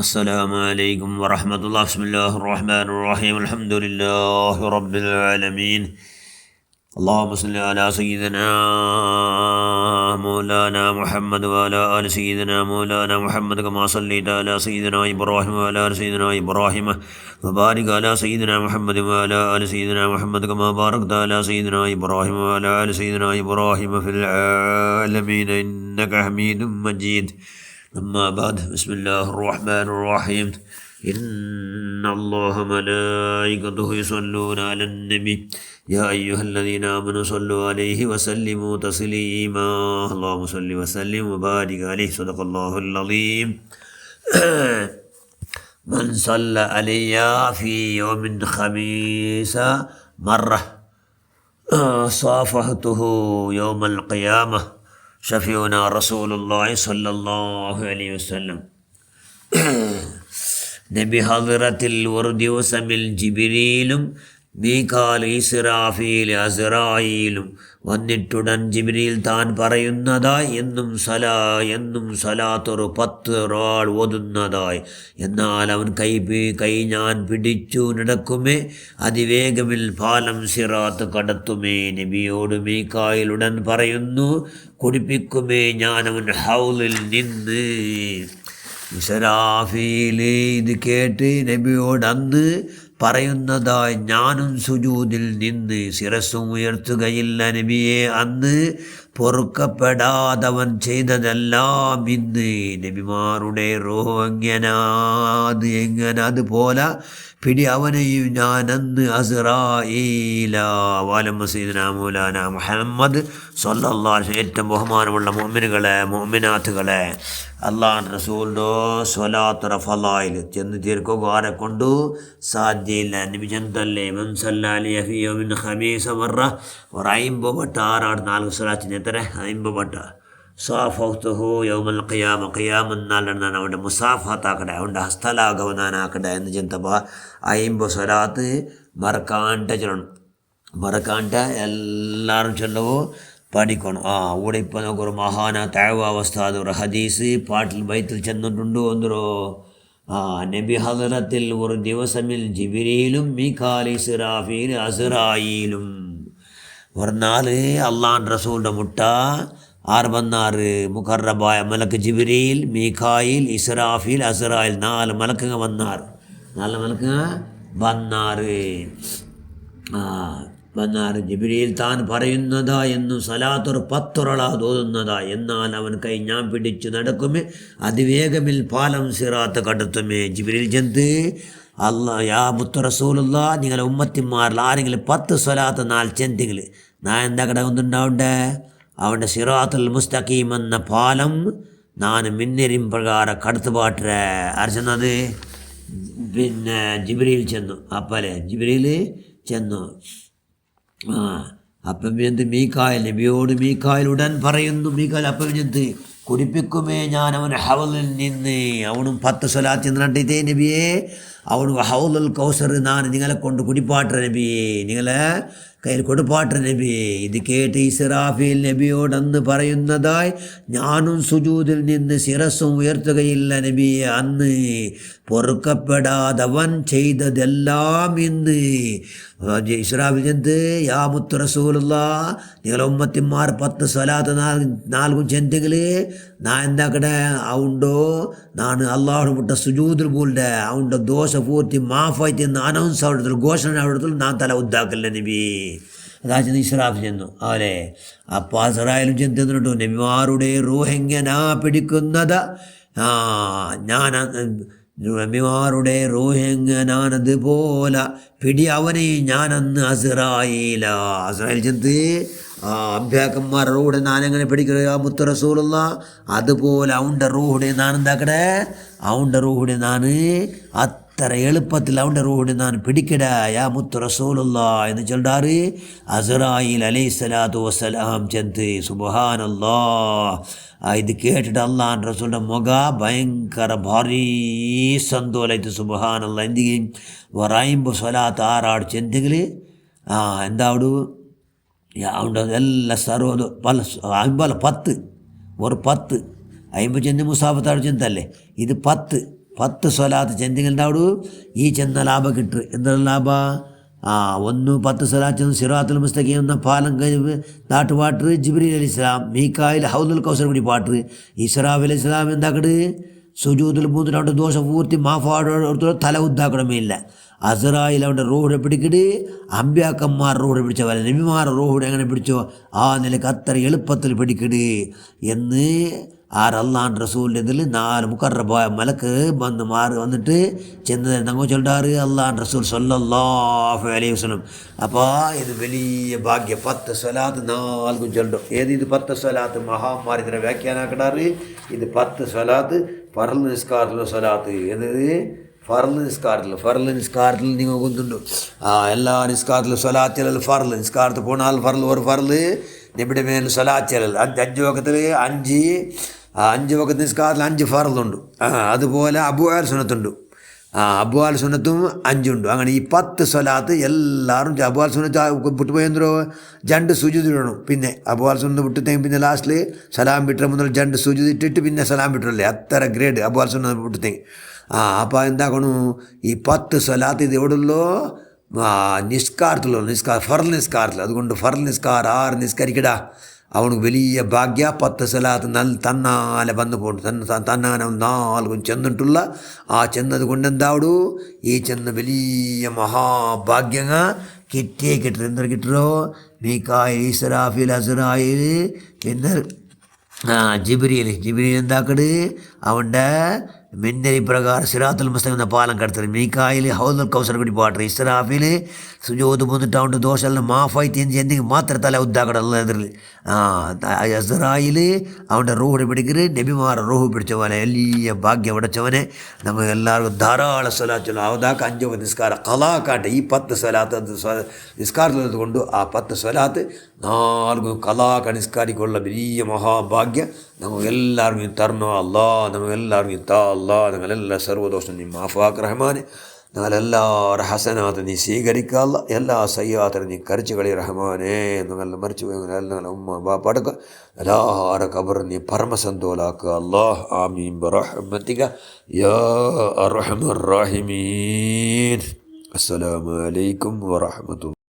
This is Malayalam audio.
അസ്സലാമു അലൈക്കും വറഹ്മത്തുള്ളാഹി. ബിസ്മില്ലാഹിർ റഹ്മാനിർ റഹീം. അൽഹംദുലില്ലാഹി റബ്ബിൽ ആലമീൻ. അല്ലാഹുമ്മ സ്വല്ലി അലാ സയ്യിദിനാ മൗലാനാ മുഹമ്മദ് വഅലാ ആലി സയ്യിദിനാ മൗലാനാ മുഹമ്മദ് കമാ സ്വല്ലൈത അലാ സയ്യിദിനാ ഇബ്രാഹിം വഅലാ ആലി സയ്യിദിനാ ഇബ്രാഹിം വബാരിക് അലാ സയ്യിദിനാ മുഹമ്മദ് വഅലാ ആലി സയ്യിദിനാ മുഹമ്മദ് കമാ ബാറക്ത അലാ സയ്യിദിനാ ഇബ്രാഹിം വഅലാ ആലി സയ്യിദിനാ ഇബ്രാഹിം ഫിൽ ആലമീൻ ഇന്നക ഹമീദും മജീദ്. أما بعد بسم الله الرحمن الرحيم. إن الله ملائكته يصلون على النبي يا أيها الذين آمنوا صلوا عليه وسلموا تسليما. اللهم صل وسلم وبارك عليه. صدق الله العظيم. من صلى علي في يوم خميس مرة صافحته يوم القيامة ഷഫിയുനാ റസൂലുള്ളാഹി സ്വല്ലല്ലാഹു അലൈഹി വസല്ലം. നബി ഹദ്റത്തിൽ ഒരു ദിവസമിൽ ജിബ്രീലും മീകാൽ ഇസ്രാഫീൽ അസ്റായീലും വന്നിട്ടുടൻ ജിബ്രീൽ താൻ പറയുന്നതായി എന്നും സലാത്തൊരു 10 ആൾ ഓതുന്നതായി. എന്നാൽ അവൻ കൈ ഞാൻ പിടിച്ചു നടക്കുമേ, അതിവേഗമിൽ പാലം സിറാത്ത് കടത്തുമേ. നബിയോട് മീകായിലുടൻ പറയുന്നു, കുടിപ്പിക്കുമേ ഞാൻ അവൻ ഹൗലിൽ നിന്ന്. ഇസ്രാഫീൽ ഇത് കേട്ട് നബിയോട് അന്ന് പറയുന്നതായി, ഞാനും സുജൂദിൽ നിന്ന് ശിരസ്സും ഉയർത്തുകയില്ല നബിയെ. അന്ന് പൊറുക്കപ്പെടാതവൻ ചെയ്തതെല്ലാം ഇന്ന്. നബിമാരുടെ റൂഹ് എങ്ങനെ അതുപോലെ പിടി അവനെയും ഞാൻ അന്ന് അസ്റായീല. വാലമ്മ സയ്യിദനാ മൗലാന മുഹമ്മദ് സ്വല്ലല്ലാഹു അലൈഹി വസല്ലം. ഏറ്റവും ബഹുമാനമുള്ള മുഅ്മിനുകളെ മുഅ്മിനാത്തുകളെ, അല്ലാഹു റസൂലിൻ്റെ സ്വലാത്തുറ ഫളായിൽ ചെന്ന് തീർക്കുക ആരെ കൊണ്ടു സാധ്യയില്ല. നബി ചെന്തല്ലേ മൻ സല്ല അലൈഹി ഫീ യൗമിൻ ഖമീസ മറ ഒരു 50 വട്ട 4 സ്വലാത്തിന് എത്ര 50 വട്ട. സാഫഹ്തുഹു യൗമൽ ഖിയാമ എന്നാലാണ് അവൻ്റെ മുസാഫത്താക്കട, അവൻ്റെ ഹസ്തലാഘവനാനാക്കട എന്ന് ചെന്തപ്പോൾ 50 സ്വലാത്ത് മറക്കാണ്ട എല്ലാവരും ചൊല്ലവോ പഠിക്കണം. ഇവിടെ ഇപ്പോൾ നമുക്കൊരു മഹാന താഴ്വാവസ്ഥ ഒരു ഹദീസ് പാട്ടിൽ ബൈത്തിൽ ചെന്നിട്ടുണ്ട്. ഒന്നരോ നബി ഹദ്റത്തിൽ ഒരു ദിവസമിൽ ജിബ്രീലും മീകാൽ ഇസ്രാഫീൽ അസ്റായീലും ഒരു 4 അള്ളാഹ് റസൂലിൻ്റെ മുട്ട 6 വന്നാറ് മുഖറബായ മലക്ക് ജിബ്രീൽ മീകായിൽ ഇസ്രാഫീൽ അസ്റായിൽ 4 മലക്കുകൾ വന്നാറ്. 4 മലക്കുകൾ വന്നാറ്. ജിബ്രീൽ താൻ പറയുന്നതാ എന്നും സലാത്തൊരു 10 തോന്നുന്നതാ. എന്നാൽ അവൻ കൈ ഞാൻ പിടിച്ചു നടക്കുമേ, അതിവേഗമിൽ പാലം സിറാത്ത് കടത്തുമേ. ജിബ്രീൽ ചെന്ന് യാ മുത്ത് റസൂലുള്ള, നിങ്ങളെ ഉമ്മത്തിമാരിൽ ആരെങ്കിലും 10 സ്വലാത്ത് 4 ചെന്തെങ്കിൽ ഞാൻ എന്താ കിടക്കുന്നുണ്ടാവണ്ടേ, അവൻ്റെ സിറാത്തുൽ മുസ്തഖീം എന്ന പാലം ഞാൻ മിന്നരിം പ്രകാരം കടത്തുപാട്ട അരച്ചെന്നത്. പിന്നെ ജിബ്രീൽ ചെന്നു. ജിബ്രീൽ ചെന്നു. അപ്പം എന്ത് മീകായിൽ നബിയോട് മീകായിലുടൻ പറയുന്നു, മീകായിൽ അപ്പം എന്ത് കുടിപ്പിക്കുമേ ഞാൻ അവൻ ഹൗലിൽ നിന്ന്. അവനും 10 സ്വലാത്ത് എന്നിട്ടേ നബിയെ, അവന് ഹൗലുൽ കൗസർ ഞാൻ നിങ്ങളെ കൊണ്ട് കുടിപ്പാട്ട നബിയെ, നിങ്ങളെ കയ്യിൽ കൊടുപ്പാട്ട നബിയെ. ഇത് കേട്ട് ഇസ്രാഫീൽ നബിയോട് അന്ന് പറയുന്നതായി, ഞാനും സുജൂദിൽ നിന്ന് ശിരസ്സും ഉയർത്തുകയില്ല നബിയെ. അന്ന് പൊറുക്കപ്പെടാതവൻ ചെയ്തതെല്ലാം ഇന്ന്. ഇസ്രാഫീൽ എന്ത്, യാ മുത്ത് റസൂലുള്ള, നിങ്ങളെ ഉമ്മത്തിമാർ 10 സ്വലാത്ത് 4 ചെന്തെങ്കിൽ ഞാൻ എന്താക്കടെ അവണ്ടോ ഞാൻ അള്ളാഹു മുട്ട സുജൂദിൽ പോലുടെ അവൻ്റെ ദോഷ പൂർത്തി മാഫായിട്ട് എന്ന് അനൗൺസ് അവിടത്തുള്ളൂ, ഘോഷണ അവിടത്തുള്ളൂ, ഞാൻ തല ഉദ്ദാക്കല്ല നബി. അതാ ചെന്ന് ഇസ്രാഫ് ചെന്നു. അവരെ അപ്പോൾ അസ്റായേലും ചെന്നിട്ടു, നബിമാരുടെ റൂഹ് എങ്ങനാ പിടിക്കുന്നത്, നബിമാരുടെ റൂഹ് എങ്ങനാനതുപോലെ പിടി അവനെയും ഞാനന്ന് അസ്റായീല. അസ്റായേൽ ചെന്ന് അഭ്യാക്കന്മാരുടെ റൂഹ് ഞാനെങ്ങനെ പിടിക്കുക മുത്ത് റസൂലുള്ള, അതുപോലെ അവൻ്റെ റൂഹുടെ ഞാൻ എന്താക്കടേ, അവൻ്റെ റൂഹുടെ ഞാൻ അത്ര എളുപ്പത്തിൽ അവൻ്റെ റൂഹുടെ ഞാൻ പിടിക്കട യാ മുത്ത് റസൂലുള്ള എന്ന് ചൊല്ലാറ്. അസ്റായീൽ അലൈഹിസ്സലാത്തു വസ്സലാം ചെന്ന് സുബ്ഹാനല്ലാഹ്. ഇത് കേട്ടിട്ട് അള്ളാഹ് റസൂലിൻ്റെ മുഖ ഭയങ്കര ഭാരീ സന്തോലായിട്ട് സുബ്ഹാനല്ലാഹ്. എന്തെങ്കിലും ഒരു 50 സ്വലാത്ത് 6 ചെന്തെങ്കിൽ എന്താ അവിടെ എല്ലാ സർവ്വ പല 50 10 ഒരു 10 50 ചെന്ത് മുസാഫത്ത് ചെന്തല്ലേ, ഇത് 10 10 സ്വലാത്ത് ചെന്തെങ്കിൽ ഉണ്ടാവും ഈ ചെന്ന ലാഭം കിട്ടും. എന്താണ് ലാഭ? 10 സ്വലാത്ത് സിറാത്തുൽ മുസ്തഖീം എന്ന പാലം നാട്ടുപാട്ട് ജിബ്രീൽ അലൈഹിസ്സലാം, മീകായിൽ ഹൗദുൽ കൗസർ കൂടി പാട്ട്, ഇസ്രാഫീൽ അലൈഹിസ്സലാം എന്താക്കട് സുജൂദിൽ 3 ദോഷം പൂർത്തി മാഫാടോടത്തോടെ തല ഉദ്ദാക്കണമേ ഇല്ല. അസ്രായിൽ അവൻ്റെ റൂഹിനെ പിടിക്കട്, അമ്പ്യാക്കന്മാർ റൂഹിനെ പിടിച്ച പോലെ നബിമാർ റൂഹിനെ എങ്ങനെ പിടിച്ചോ ആ നിലക്ക് അത്ര എളുപ്പത്തിൽ പിടിക്കട് എന്ന് അള്ളാഹ് റസൂലിൻ്റെ ഇതിൽ 4 മുഖറബായ മലക്ക് വന്നിട്ട് ചെന്ന് ഞങ്ങൾ ചൊല്ലാറ് അള്ളാഹ് റസൂൽ സ്വല്ലല്ലാഹു അലൈഹി വസല്ലം. അപ്പോൾ ഇത് വലിയ ഭാഗ്യം. 10 സ്വലാത്ത് 4 ചൊല്ലും. ഇത് 10 സ്വലാത്ത് മഹാന്മാർ ഇതിനെ വ്യാഖ്യാനാക്കടാറ്. ഇത് 10 സ്വലാത്ത് ഫർള് നിസ്കാരത്തിലുള്ള സ്വലാത്ത്. എന്നത് ഫർള് നിസ്കാരത്തിൽ നിങ്ങൾ കൊണ്ടുണ്ട് എല്ലാ നിസ്കാരത്തിലും സ്വലാത്ത് ഫർള് നിസ്കാരത്തിൽ പോണാൽ ഫർള് ഒരു ഫർള് നബിയുടെ മേൽ സ്വലാത്ത് 5 വക്കത്തിൽ 5 വക്കത്ത് നിസ്കാരത്തിൽ 5 ഫർളുണ്ട്. അതുപോലെ അബുആൽ സുന്നത്തുണ്ട്. അബുആൽ സുന്നത്തും 5 ഉണ്ട്. അങ്ങനെ ഈ 10 സ്വലാത്ത് എല്ലാവരും അബുആൽ സുന്നത്ത് വിട്ടുപോയെന്തോ 2 സുജൂദ് ഇടണം. പിന്നെ അബുആൽ സുന്നത്ത് വിട്ടിട്ടെങ്കിൽ പിന്നെ ലാസ്റ്റിൽ സലാം വിട്ട മുതൽ 2 സുജൂദ് ഇട്ടിട്ട് പിന്നെ സലാം വിട്ടല്ലേ. അത്ര ഗ്രേഡ് അബുആൽ സുന്നത്ത് വിട്ടിട്ടെങ്കിൽ. അപ്പോൾ എന്താക്കണു ഈ 10 സ്വലാത്ത് ഇത് എവിടെയുള്ളൂ? നിസ്കാരത്തിലുള്ള ഫർൾ നിസ്കാരത്തിൽ. അതുകൊണ്ട് ഫർൾ നിസ്കാരം 6 നിസ്കരിക്കടാ. അവനക്ക് വലിയ ഭാഗ്യ. 10 സ്വലാത്ത് തന്നാലെ വന്നു പോകുന്നു. തന്നാനെ 4 ചെന്നിട്ടുള്ള ആ ചെന്നത് കൊണ്ട് എന്താവടു ഈ ചെന്ന് വലിയ മഹാഭാഗ്യങ്ങ കിട്ടിയിട്ടു. എന്തൊരു കിട്ടോ? മീകായിൽ, ഇസ്രാഫീൽ, അസ്രായിൽ, പിന്നെ ജിബ്രീൽ എന്താക്കട് അവൻ്റെ മിന്നരി പ്രകാരം സിറാത്തുൽ മുസ്തഖീം എന്ന പാലം കടത്തൽ. മീകായിൽ ഹൗദുൽ കൗസർ കൂടി പാട്ട്. ഇസ്രാഫീൽ സുജൂദ് പോന്നിട്ട് അവൻ്റെ ദോഷമെല്ലാം മാഫായിട്ട് എന്തെങ്കിലും മാത്രം തല ഉദ്ദാക്കണം അല്ല എതിരിൽ. അസ്രായിൽ അവൻ്റെ റൂഹിനെ പിടിക്കരുത്. നബിമാർ റൂഹ് പിടിച്ച പോലെ വലിയ ഭാഗ്യം അടച്ചവനെ നമുക്ക് എല്ലാവർക്കും ധാരാളം സ്വലാത്ത് അവതാക്ക് 5 നിസ്കാരം കലാക്കാട്ടെ. ഈ 10 സ്വലാത്ത് നിസ്കാരത്തിലുള്ളത് കൊണ്ട് ആ 10 സ്വലാത്ത് 4 കലാക്ക നിസ്കാരിക്കുള്ള വലിയ മഹാഭാഗ്യം നമുക്ക് എല്ലാവർക്കും തരണോ അല്ലാ. നമുക്ക് എല്ലാവർക്കും അല്ലാ. ഞങ്ങളെല്ലാ സർവ്വദോഷം നീ മാഫാക്ക് റഹ്മാനെ. ഞങ്ങളെല്ലാ ഹസനാത്ത് നീ സ്വീകരിക്കുക. എല്ലാ സയ്യാത്തിനും നീ കരച്ചു കളി റഹ്മാനെ. ഞങ്ങൾ മരിച്ചു പോയി ഞങ്ങളുടെ ഉമ്മ ബാപ്പടക്ക എല്ലാവരുടെ ഖബർ നീ പരമസന്തോലാക്കുക അല്ലാഹ്. ആമീൻ ബിറഹ്മതിക യാ അർഹമർ റഹീമീൻ. അസ്സലാമു അലൈക്കും വറഹ്മത്തുള്ളാഹി.